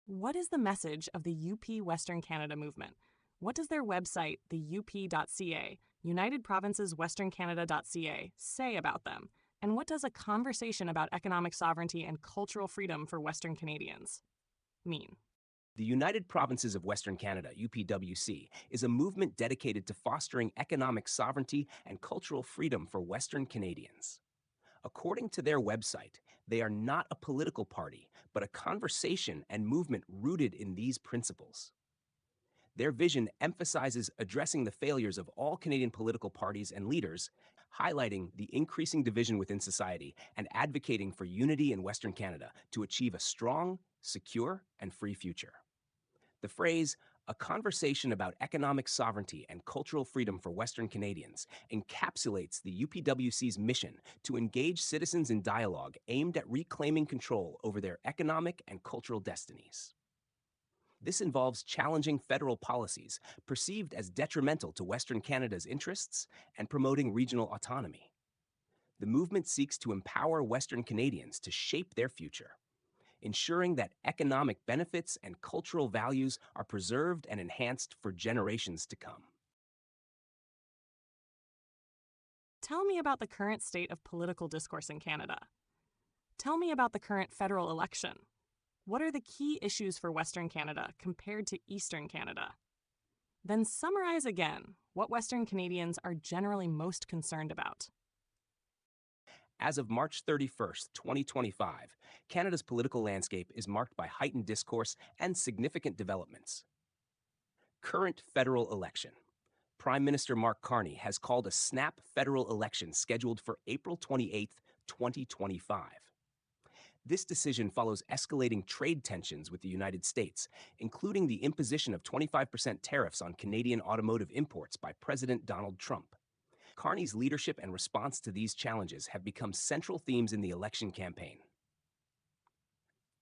What is the message of the UP Western Canada movement? What does their website, the up.ca, United Provinces Western Canada.ca, say about them? And what does a conversation about economic sovereignty and cultural freedom for Western Canadians mean? The United Provinces of Western Canada, UPWC, is a movement dedicated to fostering economic sovereignty and cultural freedom for Western Canadians. According to their website, they are not a political party, but a conversation and movement rooted in these principles. Their vision emphasizes addressing the failures of all Canadian political parties and leaders, highlighting the increasing division within society, and advocating for unity in Western Canada to achieve a strong, secure, and free future. The phrase, a conversation about economic sovereignty and cultural freedom for Western Canadians, encapsulates the UPWC's mission to engage citizens in dialogue aimed at reclaiming control over their economic and cultural destinies. This involves challenging federal policies perceived as detrimental to Western Canada's interests and promoting regional autonomy. The movement seeks to empower Western Canadians to shape their future, ensuring that economic benefits and cultural values are preserved and enhanced for generations to come. Tell me about the current state of political discourse in Canada. Tell me about the current federal election. What are the key issues for Western Canada compared to Eastern Canada? Then summarize again what Western Canadians are generally most concerned about. As of March 31st, 2025, Canada's political landscape is marked by heightened discourse and significant developments. Current federal election. Prime Minister Mark Carney has called a snap federal election scheduled for April 28, 2025. This decision follows escalating trade tensions with the United States, including the imposition of 25% tariffs on Canadian automotive imports by President Donald Trump. Carney's leadership and response to these challenges have become central themes in the election campaign.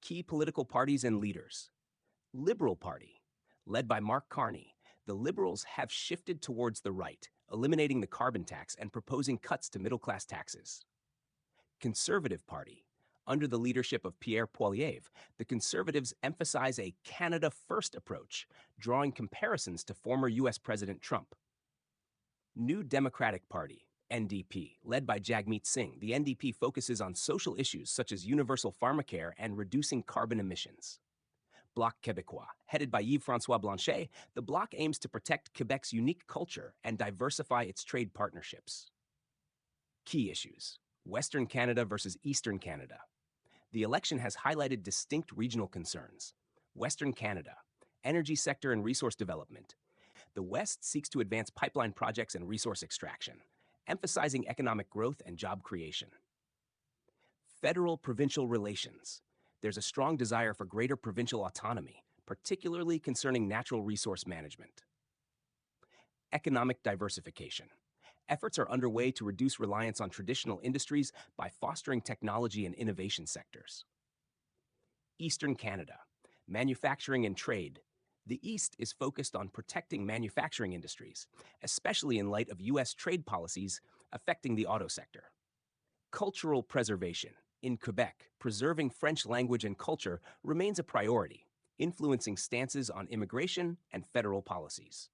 Key political parties and leaders. Liberal Party. Led by Mark Carney, the Liberals have shifted towards the right, eliminating the carbon tax and proposing cuts to middle-class taxes. Conservative Party. Under the leadership of Pierre Poilievre, the Conservatives emphasize a Canada First approach, drawing comparisons to former U.S. President Trump. New Democratic Party, NDP, led by Jagmeet Singh, the NDP focuses on social issues such as universal pharmacare and reducing carbon emissions. Bloc Québécois, headed by Yves-François Blanchet, the bloc aims to protect Quebec's unique culture and diversify its trade partnerships. Key issues: Western Canada versus Eastern Canada. The election has highlighted distinct regional concerns. Western Canada, energy sector and resource development. The West seeks to advance pipeline projects and resource extraction, emphasizing economic growth and job creation. Federal-provincial relations. There's a strong desire for greater provincial autonomy, particularly concerning natural resource management. Economic diversification. Efforts are underway to reduce reliance on traditional industries by fostering technology and innovation sectors. Eastern Canada, manufacturing and trade. The East is focused on protecting manufacturing industries, especially in light of U.S. trade policies affecting the auto sector. Cultural preservation. In Quebec, preserving French language and culture remains a priority, influencing stances on immigration and federal policies.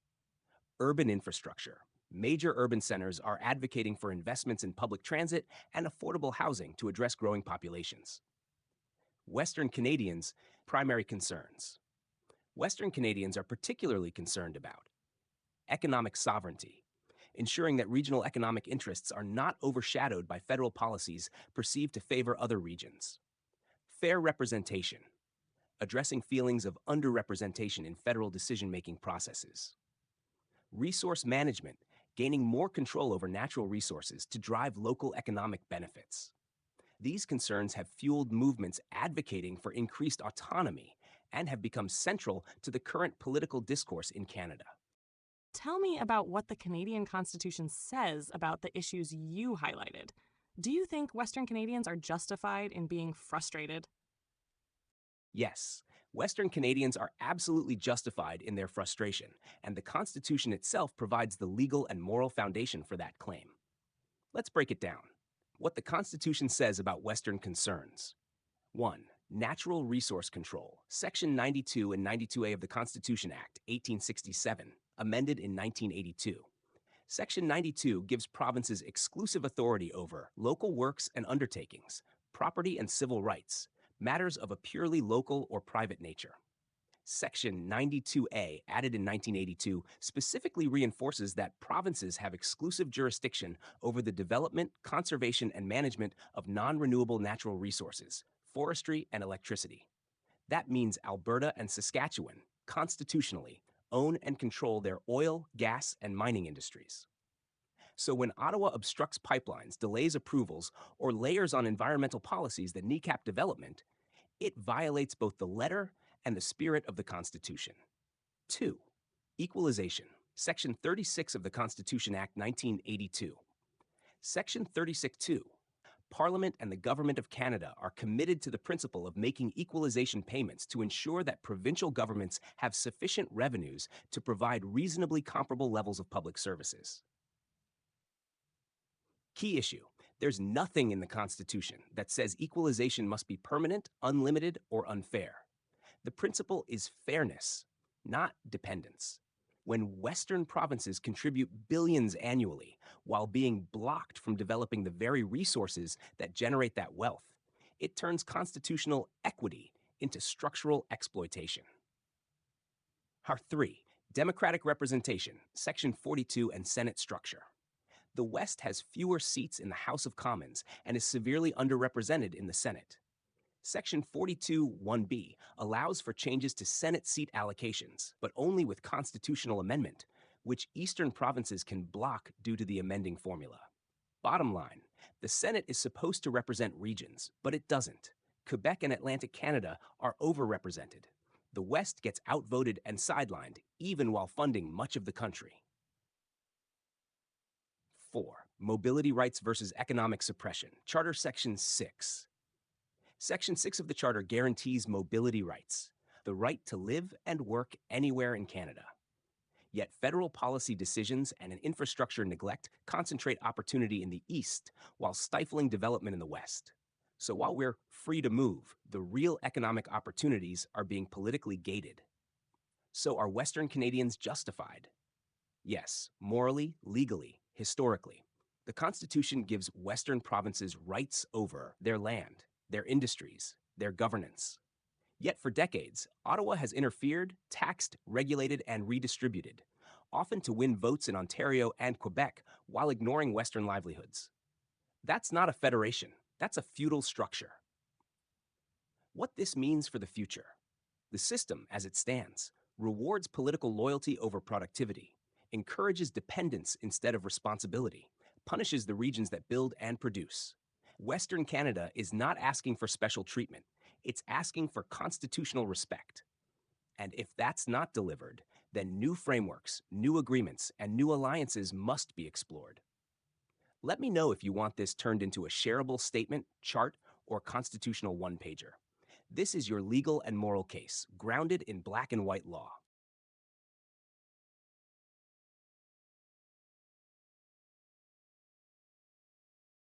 Urban infrastructure. Major urban centers are advocating for investments in public transit and affordable housing to address growing populations. Western Canadians' primary concerns. Western Canadians are particularly concerned about economic sovereignty, ensuring that regional economic interests are not overshadowed by federal policies perceived to favor other regions. Fair representation, addressing feelings of underrepresentation in federal decision-making processes. Resource management, gaining more control over natural resources to drive local economic benefits. These concerns have fueled movements advocating for increased autonomy and have become central to the current political discourse in Canada. Tell me about what the Canadian Constitution says about the issues you highlighted. Do you think Western Canadians are justified in being frustrated? Yes, Western Canadians are absolutely justified in their frustration, and the Constitution itself provides the legal and moral foundation for that claim. Let's break it down. What the Constitution says about Western concerns. 1. Natural resource control, Section 92 and 92A of the Constitution Act, 1867, amended in 1982. Section 92 gives provinces exclusive authority over local works and undertakings, property and civil rights, matters of a purely local or private nature. Section 92A, added in 1982, specifically reinforces that provinces have exclusive jurisdiction over the development, conservation, and management of non renewable natural resources, forestry, and electricity. That means Alberta and Saskatchewan, constitutionally, own and control their oil, gas, and mining industries. So when Ottawa obstructs pipelines, delays approvals, or layers on environmental policies that kneecap development, it violates both the letter and the spirit of the Constitution. 2. Equalization. Section 36 of the Constitution Act 1982. Section 36(2). Parliament and the Government of Canada are committed to the principle of making equalization payments to ensure that provincial governments have sufficient revenues to provide reasonably comparable levels of public services. Key issue. There's nothing in the Constitution that says equalization must be permanent, unlimited, or unfair. The principle is fairness, not dependence. When Western provinces contribute billions annually while being blocked from developing the very resources that generate that wealth, it turns constitutional equity into structural exploitation. 3. Democratic representation, Section 42 and Senate structure. The West has fewer seats in the House of Commons and is severely underrepresented in the Senate. Section 42(1)(b) allows for changes to Senate seat allocations, but only with constitutional amendment, which Eastern provinces can block due to the amending formula. Bottom line, the Senate is supposed to represent regions, but it doesn't. Quebec and Atlantic Canada are overrepresented. The West gets outvoted and sidelined, even while funding much of the country. 4. Mobility rights versus economic suppression. Charter Section 6. Section 6 of the Charter guarantees mobility rights, the right to live and work anywhere in Canada. Yet federal policy decisions and an infrastructure neglect concentrate opportunity in the East while stifling development in the West. So while we're free to move, the real economic opportunities are being politically gated. So are Western Canadians justified? Yes, morally, legally, historically. The Constitution gives Western provinces rights over their land, their industries, their governance. Yet for decades, Ottawa has interfered, taxed, regulated, and redistributed, often to win votes in Ontario and Quebec while ignoring Western livelihoods. That's not a federation, that's a feudal structure. What this means for the future. The system, as it stands, rewards political loyalty over productivity, encourages dependence instead of responsibility, punishes the regions that build and produce. Western Canada is not asking for special treatment. It's asking for constitutional respect. And if that's not delivered, then new frameworks, new agreements, and new alliances must be explored. Let me know if you want this turned into a shareable statement, chart, or constitutional one-pager. This is your legal and moral case, grounded in black and white law.